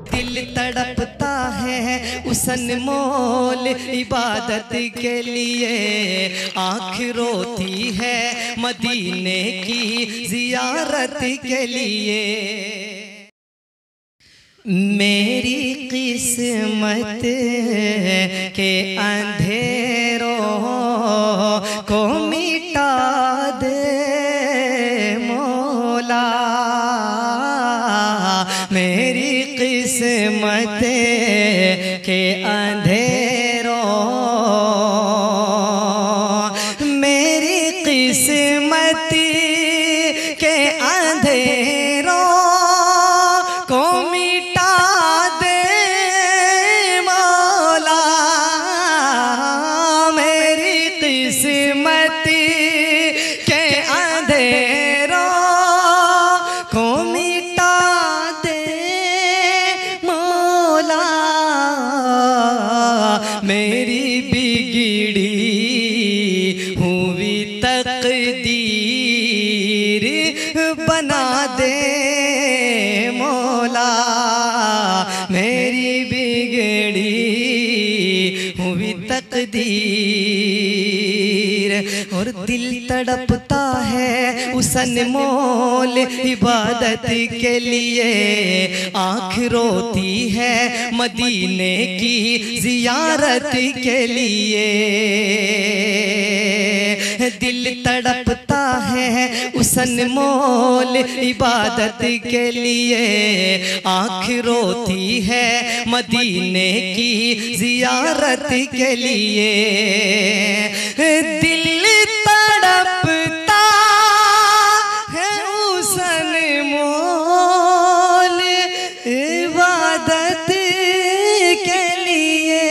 दिल तड़पता है उस अनमोल इबादत के लिए, आँख रोती है मदीने की जियारत के लिए। मेरी किस्मत के अंधेरों को मिटा दे मौला, मेरी किस्मत के अंधेरों, मेरी किस्मत के अंधेरों को मिटा दे मौला, मेरी किस्मत के अंधेरों को मिटा दे मौला, मेरी बिगड़ी हुई तकदीर बना दे मौला, मेरी बिगड़ी हुई तकदीर। और दिल तड़पता है उस अनमोल इबादत के लिए, आँख रोती है मदीने की जियारत के लिए। दिल तड़पता है उस अनमोल इबादत के लिए, आँख रोती है मदीने की जियारत के लिए। दिल तड़पता है उस अनमोल इबादत के लिए,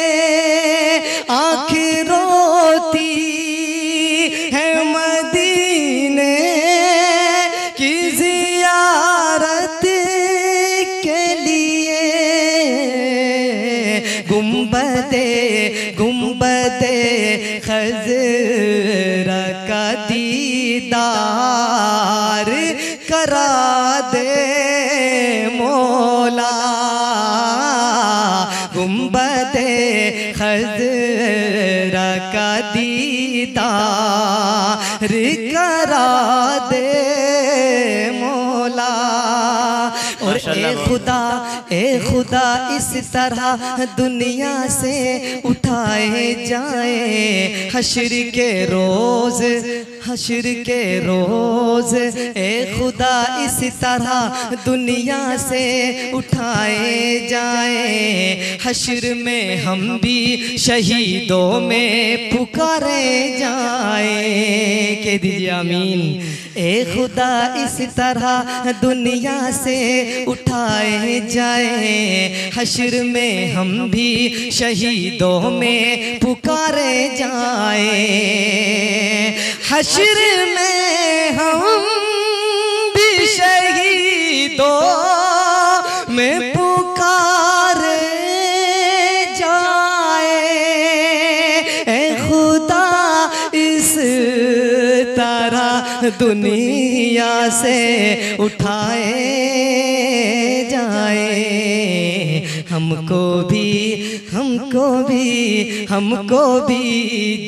आँख रोती है मदीने की जियारत के लिए। गुंबदे गुंबदे खज़रा का दीदार करा दे मौला, गुंबदे खज़रा का दीदार करा दे मौला। और ए खुदा इस तरह दुनिया से उठाए जाए, हश्र के रोज, हश्र के रोज। ए खुदा इस तरह दुनिया से उठाए जाए, हश्र में हम भी शहीदों में पुकारे जाए। कह दीजिए आमीन। ए खुदा इस तरह दुनिया से उठाए जाए, हश्र में हम भी शहीदों में पुकारे जाए, हश्र में हम भी शहीदों में पुकारे जाए। ए खुदा इस तरह दुनिया से उठाए जाए, हमको भी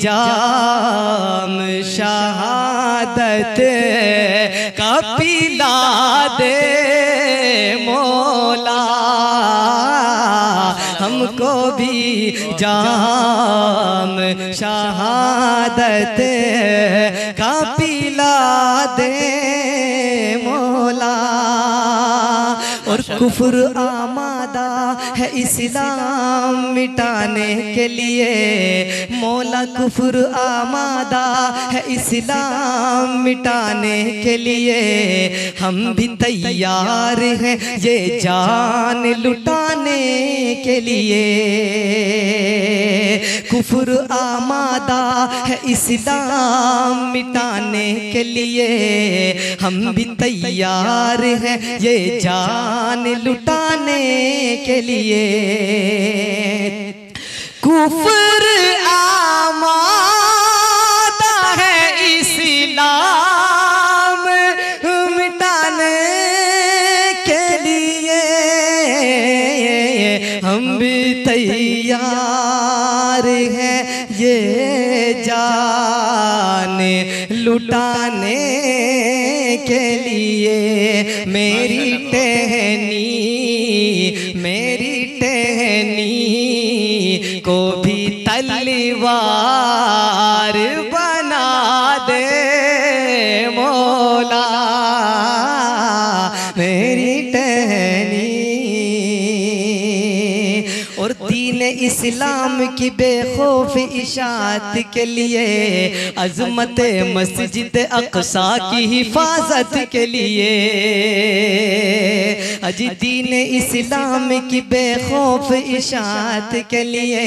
जाम शहादत का पिला दे मौला, हमको भी जाम शहादत का पिला दे मौला। और कुफ्र आमादा है इस्लाम मिटाने के लिए, मौला कुफ्र आमादा है इस्लाम मिटाने के लिए, हम भी तैयार हैं ये जान लुटाने के लिए। कुफ्र आमादा है इस्लाम मिटाने के लिए, हम भी तैयार हैं ये जान लुटाने के लिए। कुफ्र आमादा है इस्लाम मिटाने के लिए, जान लुटाने के लिए मेरी टहनी को भी तलवार बना दे मौला मेरी टहनी। और दीन इस्लाम की बेखौफ इशाअत के लिए अज़मत मस्जिद अक़सा की हिफाजत के लिए अजी दीन इस्लाम की बेखौफ इशाअत के लिए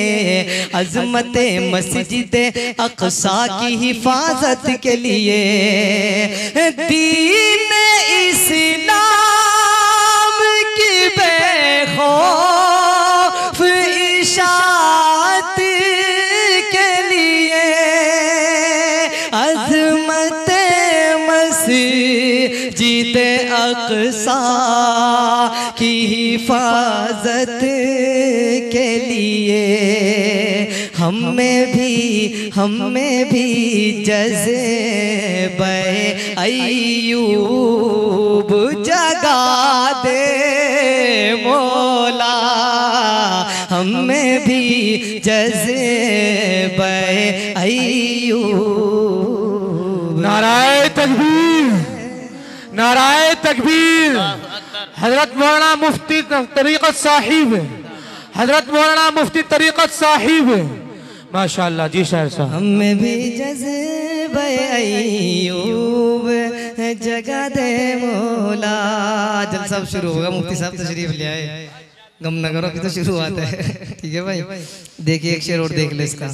अज़मत मस्जिद अक़सा की हिफाजत के लिए दीन इस्लाम की बेखौफ इशाअत के लिए अज़मत मस्जिद अक़सा की हिफाजत के लिए हमें भी जज़्बे अय्यूब जगा दे मौला हमें भी जज़्बे अय्यूब। नाराए तकबीर, नाराए तकबीर। हजरत मौलाना मुफ्ती तरीक़त साहिब, हजरत मौलाना मुफ्ती तरीक़त साहिब, माशाअल्लाह जी शायर साहब। हमें भी जज़्बे अय्यूब जगा दे मौला। जलसा शुरू होगा, मुफ्ती साहब तशरीफ ले आए, गम न करो कि तो शुरुआत है। ठीक है भाई, देखिए एक शेर और देख ले इसका।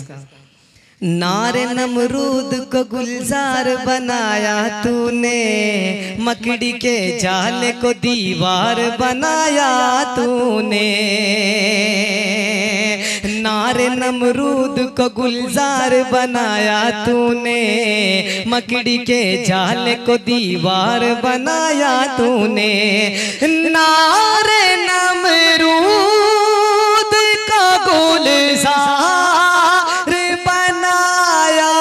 नारे नमरूद को गुलजार बनाया तूने, मकड़ी के जाल को दीवार बनाया तूने। नारे नमरूद को गुलजार बनाया तूने, मकड़ी के जाल को दीवार बनाया तूने। नारे नमरूद को गुलजार बनाया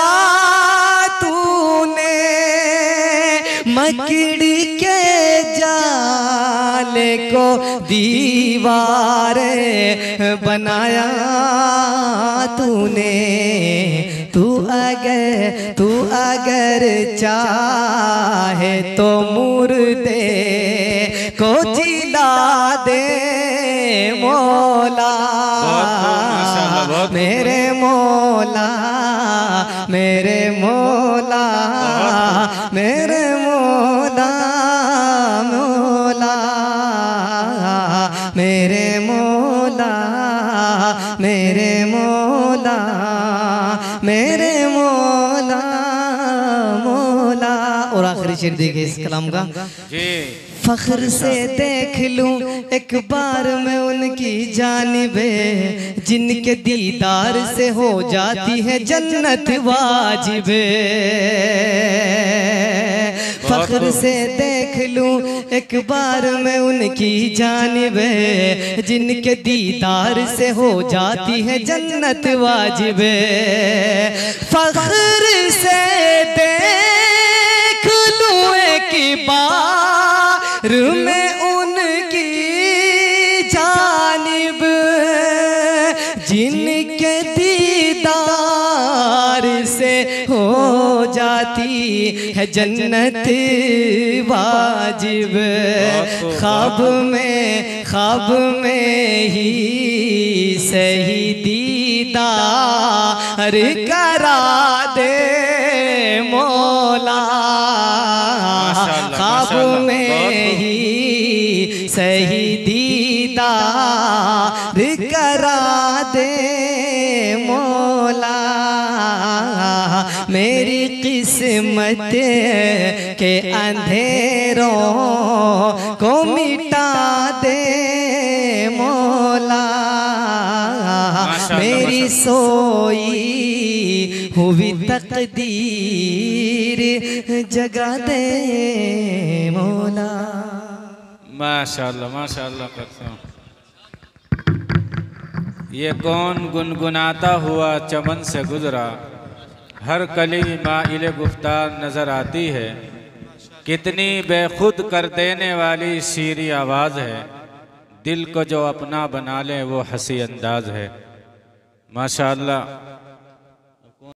तूने, मकड़ी के जाल को दीवार बनाया तूने। तू अगर चाहे तो मुर्दे को जिला दे मौला मेरे मौला मेरे मौला मेरे मौला मौला मेरे मौला मेरे मौला मेरे मौला मौला। और आखिरी शेर देखिए इस कलाम का। फख्र से देख लूं एक बार मैं उनकी जानिबे, जिनके दीदार से हो जाती है जन्नत वाजिबे। फख्र से देख लूं एक बार मैं उनकी जानिबे, जिनके दीदार से हो जाती है जन्नत वाजिबे। फख्र से देख लूं एक बार मैं उनकी जानिब, जिनके दीदार से हो जाती है जन्नत वाजिब। ख्वाब में ही सही दीदार करा दे मौला, ख्वाब में ही सही दीदार करा दे मौला। मेरी किस्मत के अंधेरों को मिटा दे मौला, मेरी सोई हुई तकदीर जगा दे मौला। माशाअल्लाह माशाअल्लाह करता हूँ। ये कौन गुनगुनाता हुआ चमन से गुजरा, हर कली माइल गुफ्तार नज़र आती है। कितनी बेखुद कर देने वाली शीरी आवाज़ है, दिल को जो अपना बना ले वो हंसी अंदाज है। माशाअल्लाह।